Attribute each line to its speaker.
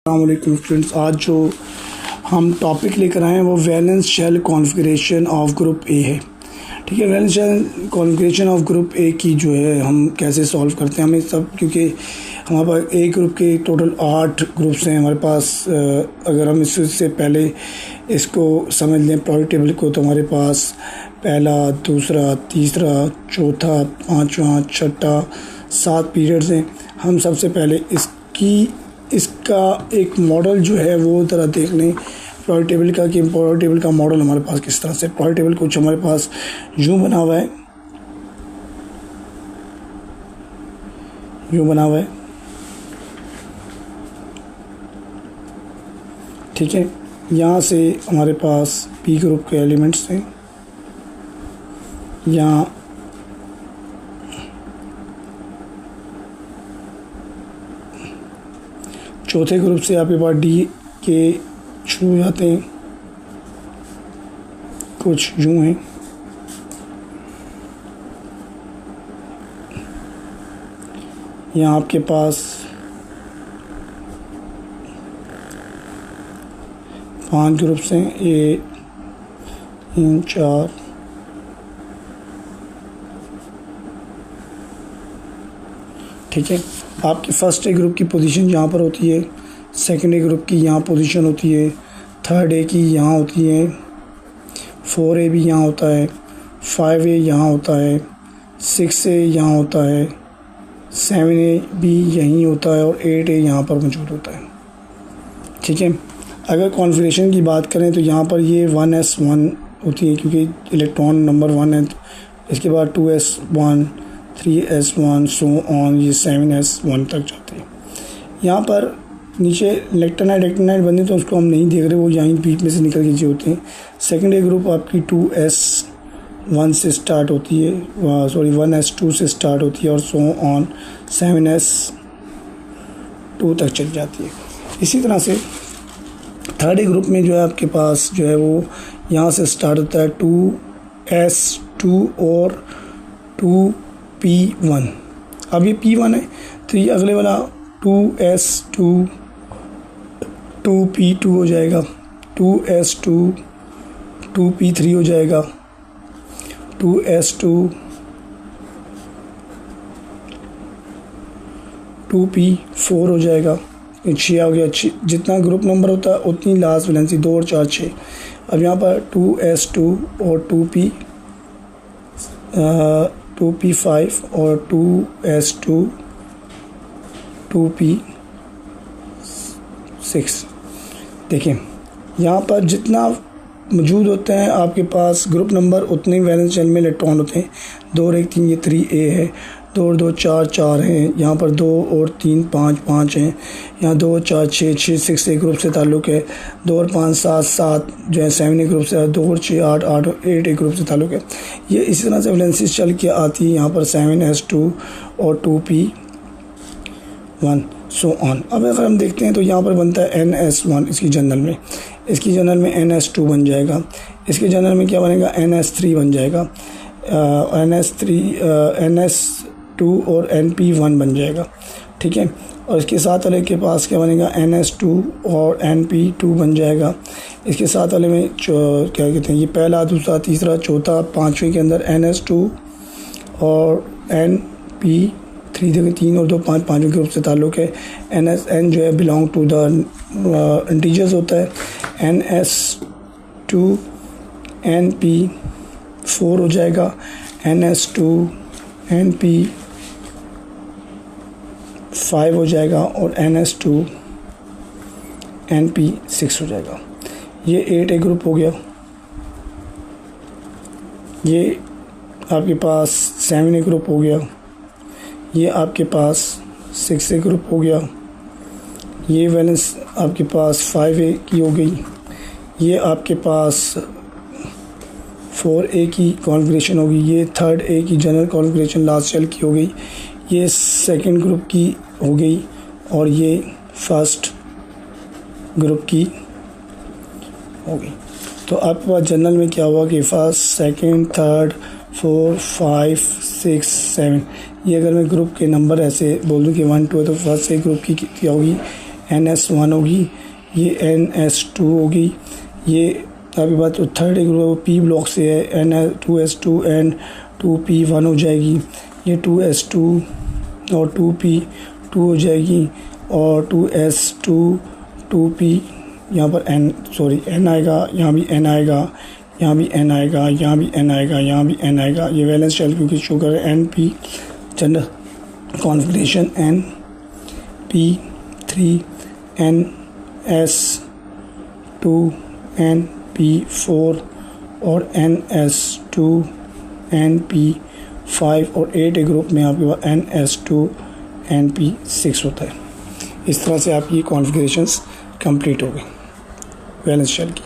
Speaker 1: अस्सलामुअलैकुम स्टूडेंट्स, आज जो हम टॉपिक लेकर आए हैं वो valence shell configuration of group A है। ठीक है, valence shell configuration of group A की जो है हम कैसे सॉल्व करते हैं हमें सब, क्योंकि हमारे पास ए ग्रुप के टोटल 8 ग्रुप्स हैं हमारे पास। अगर हम इससे पहले इसको समझ लें प्रोडक्ट टेबल को, तो हमारे पास पहला, दूसरा, तीसरा, चौथा, पाँचवा, छठा 7 पीरियड्स हैं। हम सबसे पहले इसका एक मॉडल जो है वो ज़रा देख लें प्रोडक्ट टेबल का, कि प्रोडक्ट टेबल का मॉडल हमारे पास किस तरह से। प्रोडक्ट टेबल कुछ हमारे पास यूँ बना हुआ है, ठीक है। यहाँ से हमारे पास पी ग्रुप के एलिमेंट्स हैं, यहाँ चौथे ग्रुप से आपके पास डी के शुरू हो जाते हैं, कुछ यूँ हैं। यहाँ आपके पास 5 ग्रुप्स हैं, 1 3 4 ठीक है। आपकी फर्स्ट ए ग्रुप की पोजीशन यहाँ पर होती है, सेकंड ए ग्रुप की यहाँ पोजीशन होती है, थर्ड ए की यहाँ होती है, 4 ए भी यहाँ होता है, 5 ए यहाँ होता है, 6 ए यहाँ होता है, 7 ए भी यहीं होता है और 8 ए यहाँ पर मौजूद होता है। ठीक है, अगर कॉन्फ़िगरेशन की बात करें तो यहाँ पर ये 1s1 होती है, क्योंकि इलेक्ट्रॉन नंबर 1 है। इसके बाद 2s1, 3s1 सो ऑन, ये 7s1 तक जाते हैं। यहाँ पर नीचे इलेक्ट्रोनाइट बनते, तो उसको हम नहीं देख रहे, वो यहीं बीच में से निकल के जो होते हैं। सेकेंड ए ग्रुप आपकी 2s1 से स्टार्ट होती है, 1s2 से स्टार्ट होती है और सो ऑन 7s2 तक चल जाती है। इसी तरह से थर्ड ए ग्रुप में जो है आपके पास जो है वो यहाँ से स्टार्ट होता है 2s2 और 2p1। अब ये p1 है, तो ये अगले वाला 2s2 2p2 हो जाएगा, 2s2 2p3 हो जाएगा, 2s2 2p4 हो जाएगा। 6 हो गया। जितना ग्रुप नंबर होता है उतनी लास्ट वैलेंसी, 2 और 4 6। अब यहाँ पर 2s2 और 2p5 और 2s2 2p6। देखिए यहाँ पर जितना मौजूद होते हैं आपके पास ग्रुप नंबर, उतने वैलेंस शेल में इलेक्ट्रॉन होते हैं। 2 और 1 3, ये 3a है, 2 और 2 4 4 हैं, यहाँ पर 2 और 3 5 5 हैं, यहाँ 2 और 4 6 6 6 ए ग्रुप से ताल्लुक़ है, 2 और 5 7 7 जो है 7 ए ग्रुप से, 2 और 6 8 8 और 8 ए ग्रुप से ताल्लुक़ है। ये इसी तरह से वैलेंसीज चल के आती है। यहाँ पर 7s2 और 2p1 सो ऑन। अब अगर हम देखते हैं तो यहाँ पर बनता है ns1, इसकी जनरल में ns2 बन जाएगा, इसके जनरल में क्या बनेगा, ns3 बन जाएगा, ns2 और np1 बन जाएगा। ठीक है, और इसके साथ वाले के पास क्या बनेगा, ns2 और np2 बन जाएगा। इसके साथ वाले में क्या कहते हैं, ये पहला, दूसरा, तीसरा, चौथा, 5वें के अंदर ns2 और np3, देखिए 3 और 2 5 5वें ग्रुप से ताल्लुक़ है। n जो है बिलोंग टू द इंटीजर्स होता है। ns2 np4 हो जाएगा, ns2 np5 हो जाएगा और ns2 np6 हो जाएगा। ये 8 ए ग्रुप हो गया। ये आपके पास 7 ए ग्रुप हो गया। ये आपके पास 6 ए ग्रुप हो गया। ये वैलेंस आपके पास 5 ए की हो गई। ये आपके पास 4 ए की कॉन्फ़िगरेशन होगी। ये थर्ड ए की जनरल कॉन्फ़िगरेशन लास्ट शेल की हो गई। ये सेकंड ग्रुप की हो गई और ये फर्स्ट ग्रुप की हो गई। तो आपके पास जनरल में क्या हुआ कि फर्स्ट, सेकंड, थर्ड, 4 5 6 7, ये अगर मैं ग्रुप के नंबर ऐसे बोल दूँ कि 1 2 है तो फर्स्ट से ग्रुप की क्या होगी NS1 होगी, ये NS2 होगी। ये अभी बात तो थर्ड ग्रुप P ब्लॉक से है, N2S2 N2P1 हो जाएगी। ये 2S2 और 2P2 हो जाएगी और 2S2 2P, यहाँ पर N आएगा, यहाँ भी N आएगा, यहाँ भी N आएगा, यहाँ भी N आएगा, यहाँ भी N आएगा। ये वैलेंस शेल क्योंकि शो कर रहा है NP general configuration NP3 NS2 NP4 और NS2 NP5 और 8 ग्रुप में आपके पास NS2 NP6 होता है। इस तरह से आपकी कॉन्फ़िगरेशंस कंप्लीट हो गई वैलेंस शेल की।